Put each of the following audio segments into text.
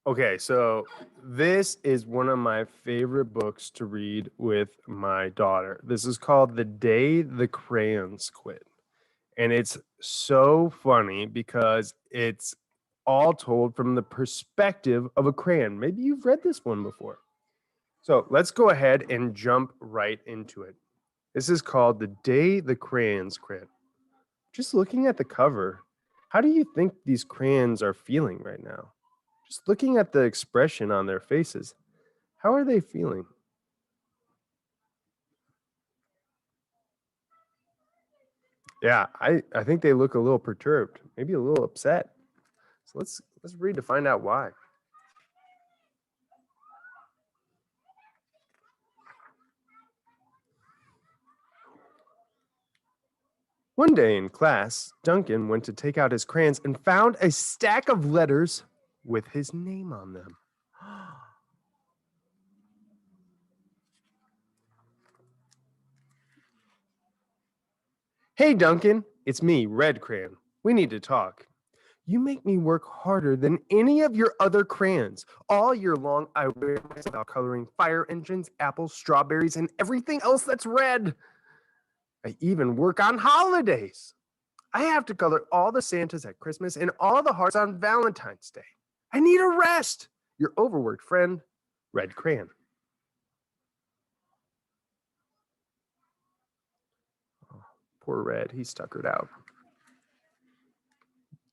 Okay, so this is one of my favorite books to read with my daughter. This is called The Day the Crayons Quit. And it's so funny because it's all told from the perspective of a crayon. Maybe you've read this one before. So let's go ahead and jump right into it. This is called The Day the Crayons Quit. Just looking at the cover, how do you think these crayons are feeling right now? Just looking at the expression on their faces, how are they feeling? Yeah, I think they look a little perturbed, maybe a little upset. So let's read to find out why. One day in class, Duncan went to take out his crayons and found a stack of letters with his name on them. Hey Duncan, it's me, Red Crayon. We need to talk. You make me work harder than any of your other crayons. All year long, I wear myself out coloring fire engines, apples, strawberries, and everything else that's red. I even work on holidays. I have to color all the Santas at Christmas and all the hearts on Valentine's Day. I need a rest. Your overworked friend, Red Crayon. Oh, poor Red, he stuckered out.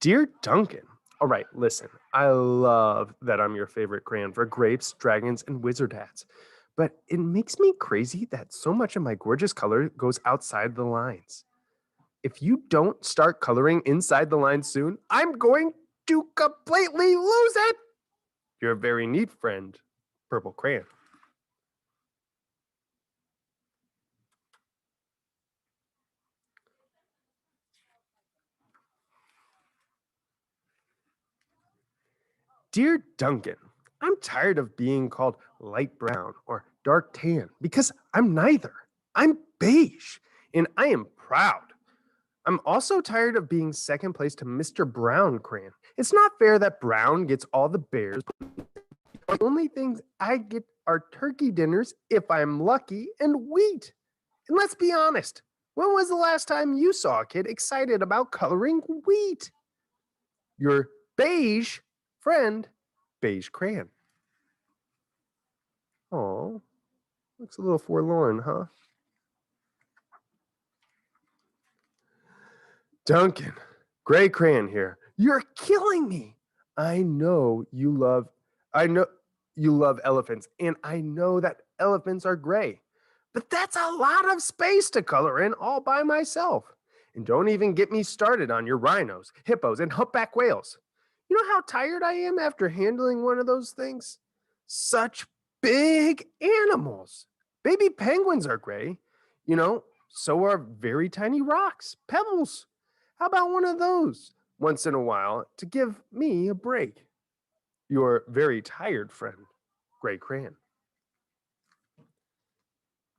Dear Duncan, all right, listen, I love that I'm your favorite crayon for grapes, dragons, and wizard hats. But it makes me crazy that so much of my gorgeous color goes outside the lines. If you don't start coloring inside the lines soon, I'm going to completely lose it. You're a very neat friend, Purple Crayon. Dear Duncan, I'm tired of being called light brown or dark tan because I'm neither. I'm beige and I am proud. I'm also tired of being second place to Mr. Brown Crayon. It's not fair that Brown gets all the bears. The only things I get are turkey dinners if I'm lucky and wheat. And let's be honest, when was the last time you saw a kid excited about coloring wheat? Your beige friend, Beige Crayon. Oh, looks a little forlorn, huh? Duncan, Gray Crayon here. You're killing me. I know you love I know you love elephants, and I know that elephants are gray. But that's a lot of space to color in all by myself. And don't even get me started on your rhinos, hippos, and humpback whales. You know how tired I am after handling one of those things? Such big animals. Baby penguins are gray. So are very tiny rocks, pebbles. How about one of those once in a while to give me a break? Your very tired friend, Gray Crayon.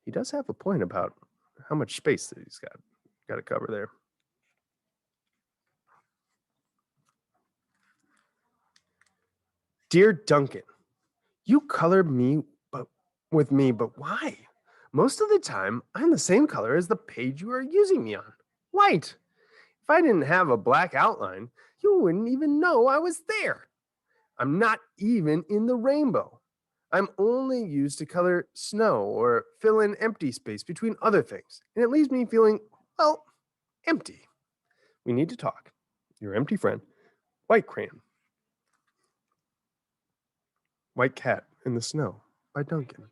He does have a point about how much space that he's got to cover there. Dear Duncan, you colored me but with me, but why? Most of the time, I'm the same color as the page you are using me on. White. If I didn't have a black outline, you wouldn't even know I was there. I'm not even in the rainbow. I'm only used to color snow or fill in empty space between other things, and it leaves me feeling, well, empty. We need to talk. Your empty friend, White Crayon. White Cat in the Snow by Duncan.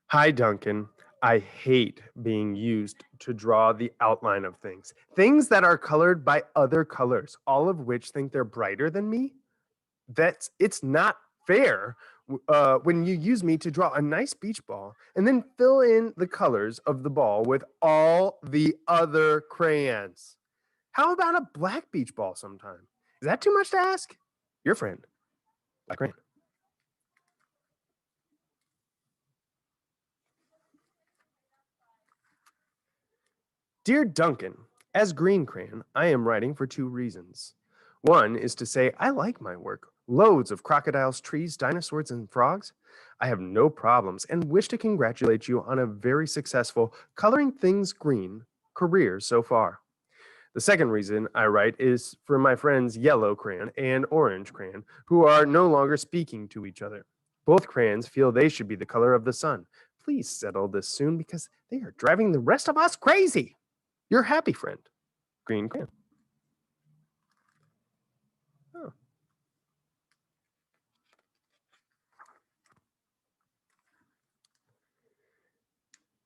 Hi, Duncan. I hate being used to draw the outline of things. Things that are colored by other colors, all of which think they're brighter than me. It's not fair when you use me to draw a nice beach ball and then fill in the colors of the ball with all the other crayons. How about a black beach ball sometime? Is that too much to ask? Your friend, Black Crayon. Dear Duncan, as Green Crayon, I am writing for two reasons. One is to say I like my work. Loads of crocodiles, trees, dinosaurs, and frogs. I have no problems and wish to congratulate you on a very successful coloring things green career so far. The second reason I write is for my friends Yellow Crayon and Orange Crayon, who are no longer speaking to each other. Both crayons feel they should be the color of the sun. Please settle this soon because they are driving the rest of us crazy. Your happy friend, Green Crayon. Oh.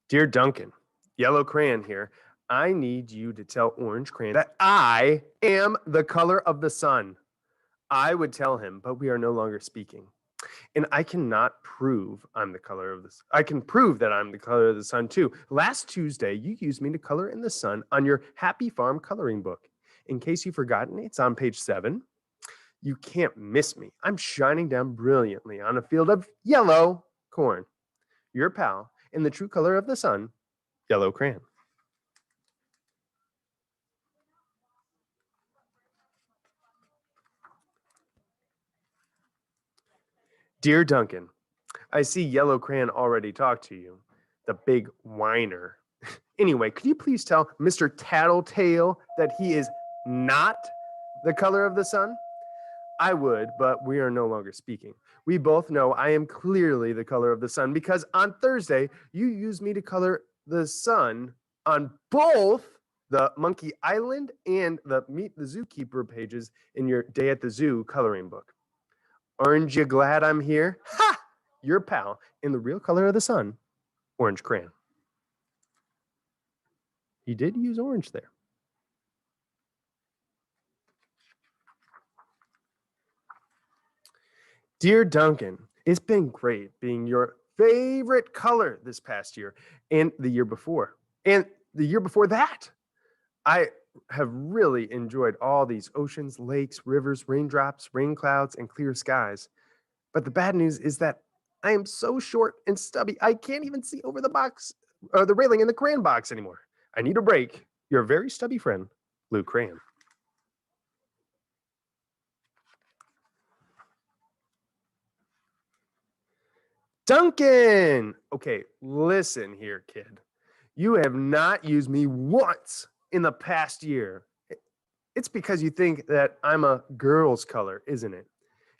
Dear Duncan, Yellow Crayon here. I need you to tell Orange Crayon that I am the color of the sun. I would tell him, but we are no longer speaking. And I cannot prove I'm the color of this. I can prove that I'm the color of the sun too. Last Tuesday, you used me to color in the sun on your Happy Farm coloring book. In case you've forgotten, it's on page 7. You can't miss me. I'm shining down brilliantly on a field of yellow corn. Your pal in the true color of the sun, Yellow Crayon. Dear Duncan, I see Yellow Crayon already talked to you, the big whiner. Anyway, could you please tell Mr. Tattletale that he is not the color of the sun? I would, but we are no longer speaking. We both know I am clearly the color of the sun because on Thursday, you used me to color the sun on both the Monkey Island and the Meet the Zookeeper pages in your Day at the Zoo coloring book. Aren't you glad I'm here? Ha! Your pal in the real color of the sun, Orange Crayon. He did use orange there. Dear Duncan, it's been great being your favorite color this past year and the year before. And the year before that. I have really enjoyed all these oceans, lakes, rivers, raindrops, rain clouds, and clear skies. But the bad news is that I am so short and stubby, I can't even see over the box or the railing in the crayon box anymore. I need a break. Your very stubby friend, Blue Crayon. Duncan! Okay, listen here, kid. You have not used me once in the past year. It's because you think that I'm a girl's color, isn't it?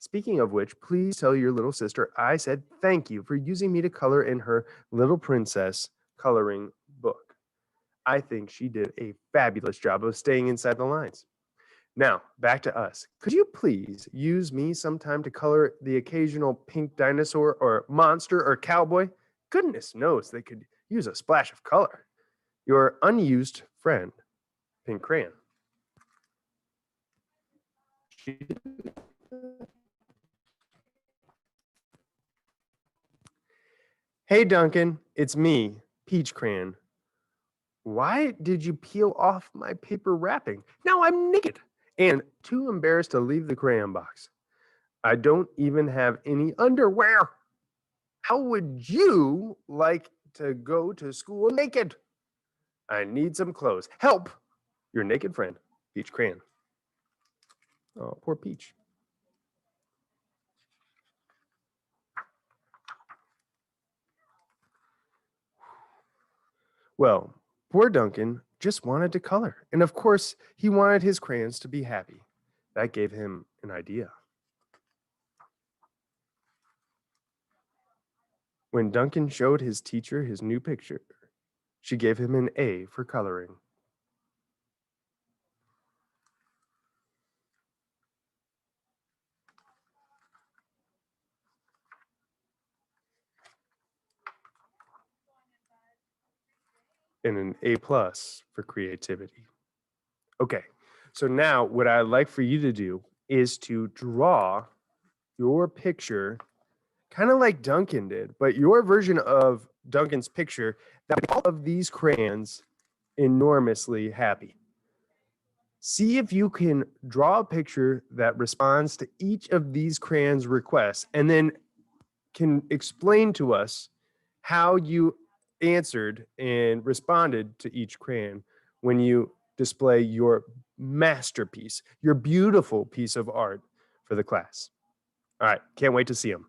Speaking of which, please tell your little sister I said thank you for using me to color in her Little Princess coloring book. I think she did a fabulous job of staying inside the lines. Now, back to us. Could you please use me sometime to color the occasional pink dinosaur or monster or cowboy? Goodness knows they could use a splash of color. Your unused friend, Pink Crayon. Hey, Duncan, it's me, Peach Crayon. Why did you peel off my paper wrapping? Now I'm naked and too embarrassed to leave the crayon box. I don't even have any underwear. How would you like to go to school naked? I need some clothes. Help! Your naked friend, Peach Crayon. Oh, poor Peach. Well, poor Duncan just wanted to color. And of course, he wanted his crayons to be happy. That gave him an idea. When Duncan showed his teacher his new picture, she gave him an A for coloring. And an A plus for creativity. Okay, so now what I'd like for you to do is to draw your picture kind of like Duncan did, but your version of Duncan's picture that made all of these crayons enormously happy. See if you can draw a picture that responds to each of these crayons' requests and then can explain to us how you answered and responded to each crayon when you display your masterpiece, your beautiful piece of art for the class. All right, can't wait to see them.